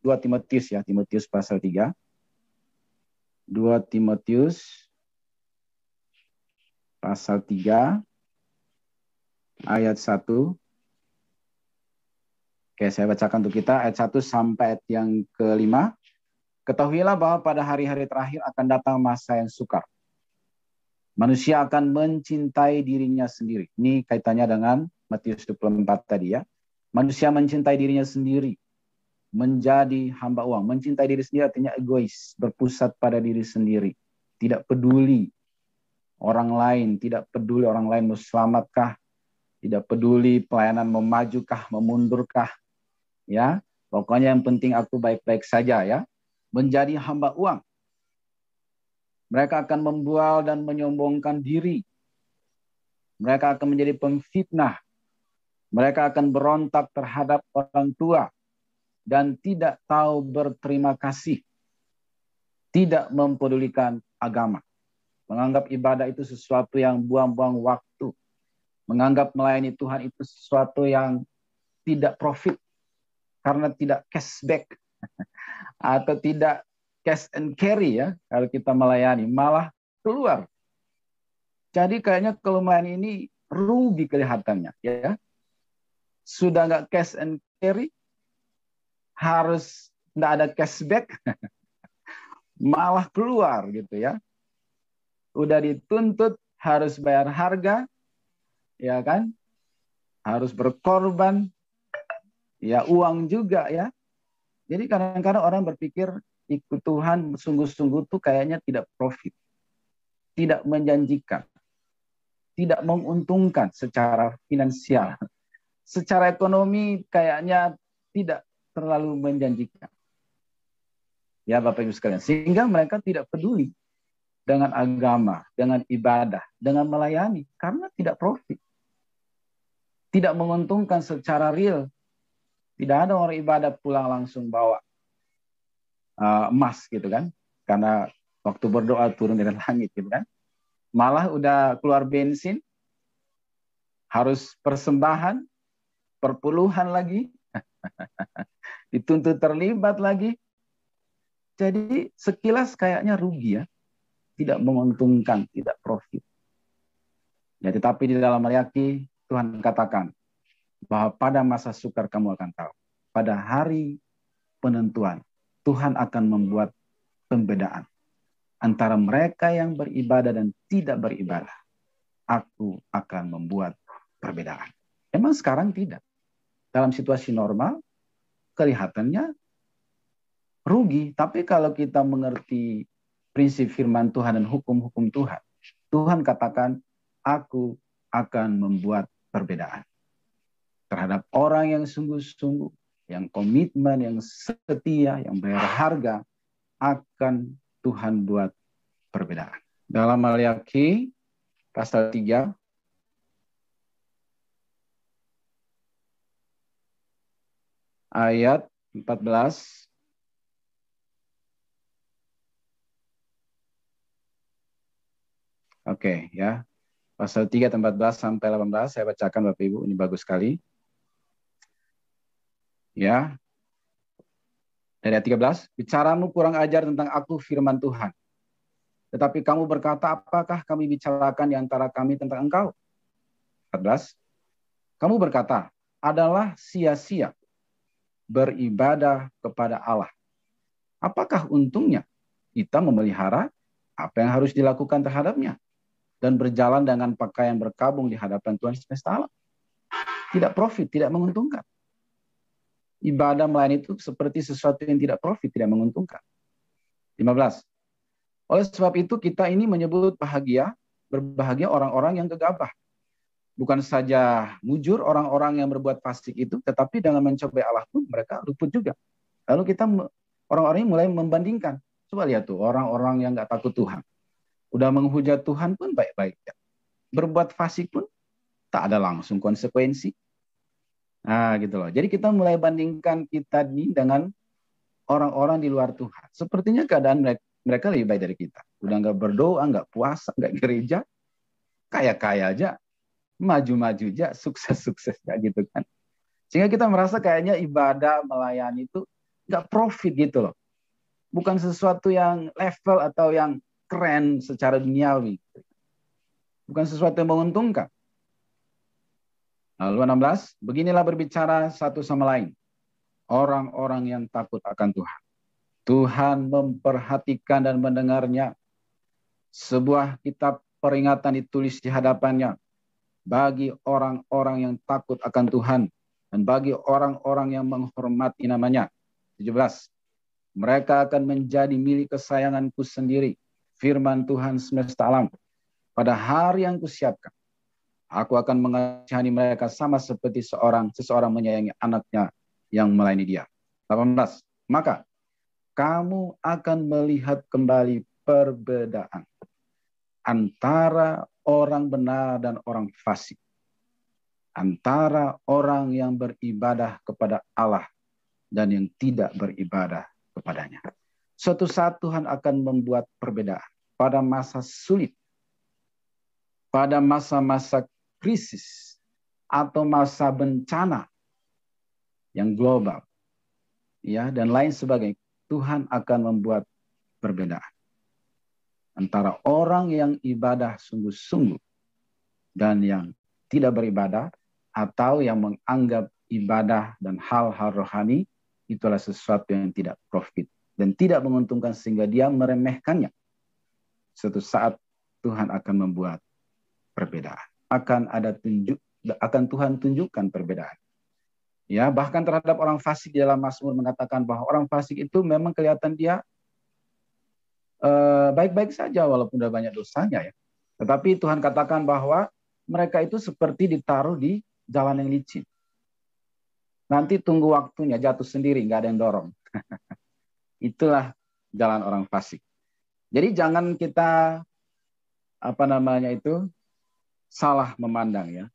2 Timotius ya, Timotius pasal 3. 2 Timotius pasal 3 ayat 1. Oke, saya bacakan untuk kita ayat 1 sampai ayat yang ke-5. Ketahuilah bahwa pada hari-hari terakhir akan datang masa yang sukar. Manusia akan mencintai dirinya sendiri. Ini kaitannya dengan Matius 24 tadi ya. Manusia mencintai dirinya sendiri. Menjadi hamba uang. Mencintai diri sendiri artinya egois. Berpusat pada diri sendiri. Tidak peduli orang lain. Tidak peduli orang lain mau selamatkah. Tidak peduli pelayanan memajukah, memundurkah. Ya, pokoknya yang penting aku baik-baik saja ya. Menjadi hamba uang. Mereka akan membual dan menyombongkan diri. Mereka akan menjadi pemfitnah. Mereka akan berontak terhadap orang tua dan tidak tahu berterima kasih. Tidak mempedulikan agama. Menganggap ibadah itu sesuatu yang buang-buang waktu. Menganggap melayani Tuhan itu sesuatu yang tidak profit. Karena tidak cashback atau tidak cash and carry ya kalau kita melayani, malah keluar. Jadi kayaknya kalau melayani ini rugi kelihatannya ya. Sudah nggak cash and carry, harus nggak ada cashback, malah keluar gitu ya. Udah dituntut harus bayar harga, ya kan? Harus berkorban. Ya uang juga ya. Jadi kadang-kadang orang berpikir ikut Tuhan sungguh-sungguh tuh kayaknya tidak profit. Tidak menjanjikan. Tidak menguntungkan secara finansial. Secara ekonomi kayaknya tidak terlalu menjanjikan. Ya Bapak Ibu sekalian. Sehingga mereka tidak peduli dengan agama, dengan ibadah, dengan melayani. Karena tidak profit. Tidak menguntungkan secara real. Tidak ada orang ibadah pulang langsung bawa emas gitu kan. Karena waktu berdoa turun dari langit gitu kan. Malah udah keluar bensin. Harus persembahan. Perpuluhan lagi. Dituntut terlibat lagi. Jadi sekilas kayaknya rugi ya. Tidak menguntungkan, tidak profit. Ya, tetapi di dalam Maliaki Tuhan katakan bahwa pada masa sukar kamu akan tahu. Pada hari penentuan, Tuhan akan membuat pembedaan antara mereka yang beribadah dan tidak beribadah. Aku akan membuat perbedaan. Emang sekarang tidak. Dalam situasi normal, kelihatannya rugi. Tapi kalau kita mengerti prinsip firman Tuhan dan hukum-hukum Tuhan, Tuhan katakan, aku akan membuat perbedaan. Terhadap orang yang sungguh-sungguh, yang komitmen, yang setia, yang bayar harga, akan Tuhan buat perbedaan. Dalam Maliaki pasal 3, ayat 14. Oke, ya. Pasal 3 14 sampai 18 saya bacakan Bapak Ibu, ini bagus sekali. Ya. Dari ayat 13, bicaramu kurang ajar tentang aku firman Tuhan. Tetapi kamu berkata, apakah kami bicarakan di antara kami tentang engkau? 14, kamu berkata, adalah sia-sia beribadah kepada Allah. Apakah untungnya kita memelihara apa yang harus dilakukan terhadapnya dan berjalan dengan pakaian berkabung di hadapan Tuhan semesta alam? Tidak profit, tidak menguntungkan. Ibadah melayani itu seperti sesuatu yang tidak profit, tidak menguntungkan. 15. Oleh sebab itu kita ini menyebut berbahagia orang-orang yang gegabah. Bukan saja mujur orang-orang yang berbuat fasik itu, tetapi dengan mencobai Allah pun mereka luput juga. Lalu kita orang-orang ini mulai membandingkan. Coba lihat tuh orang-orang yang nggak takut Tuhan. Udah menghujat Tuhan pun baik-baik. Berbuat fasik pun tak ada langsung konsekuensi. Nah gitu loh. Jadi kita mulai bandingkan kita ini dengan orang-orang di luar Tuhan. Sepertinya keadaan mereka lebih baik dari kita. Udah nggak berdoa, nggak puasa, nggak gereja. Kaya-kaya aja. Maju-maju aja, sukses-sukses. Gitu kan. Sehingga kita merasa kayaknya ibadah, melayani itu nggak profit gitu loh. Bukan sesuatu yang level atau yang keren secara duniawi. Bukan sesuatu yang menguntungkan. Lalu 16, beginilah berbicara satu sama lain. Orang-orang yang takut akan Tuhan. Tuhan memperhatikan dan mendengarnya. Sebuah kitab peringatan ditulis di hadapannya bagi orang-orang yang takut akan Tuhan dan bagi orang-orang yang menghormati namanya. 17. Mereka akan menjadi milik kesayanganku sendiri. Firman Tuhan semesta alam. Pada hari yang kusiapkan, aku akan mengasihani mereka sama seperti seseorang menyayangi anaknya yang melayani dia. 18. Maka kamu akan melihat kembali perbedaan antara orang benar dan orang fasik, antara orang yang beribadah kepada Allah dan yang tidak beribadah kepadanya. Suatu saat Tuhan akan membuat perbedaan pada masa sulit, pada masa-masa krisis, atau masa bencana yang global, ya, dan lain sebagainya. Tuhan akan membuat perbedaan antara orang yang ibadah sungguh-sungguh dan yang tidak beribadah, atau yang menganggap ibadah dan hal-hal rohani itulah sesuatu yang tidak profit dan tidak menguntungkan sehingga dia meremehkannya. Suatu saat Tuhan akan membuat perbedaan. Akan Tuhan tunjukkan perbedaan. Ya, bahkan terhadap orang fasik di dalam Mazmur mengatakan bahwa orang fasik itu memang kelihatan dia baik-baik saja walaupun udah banyak dosanya ya. Tetapi Tuhan katakan bahwa mereka itu seperti ditaruh di jalan yang licin. Nanti tunggu waktunya jatuh sendiri, nggak ada yang dorong. Itulah jalan orang fasik. Jadi jangan kita salah memandang ya.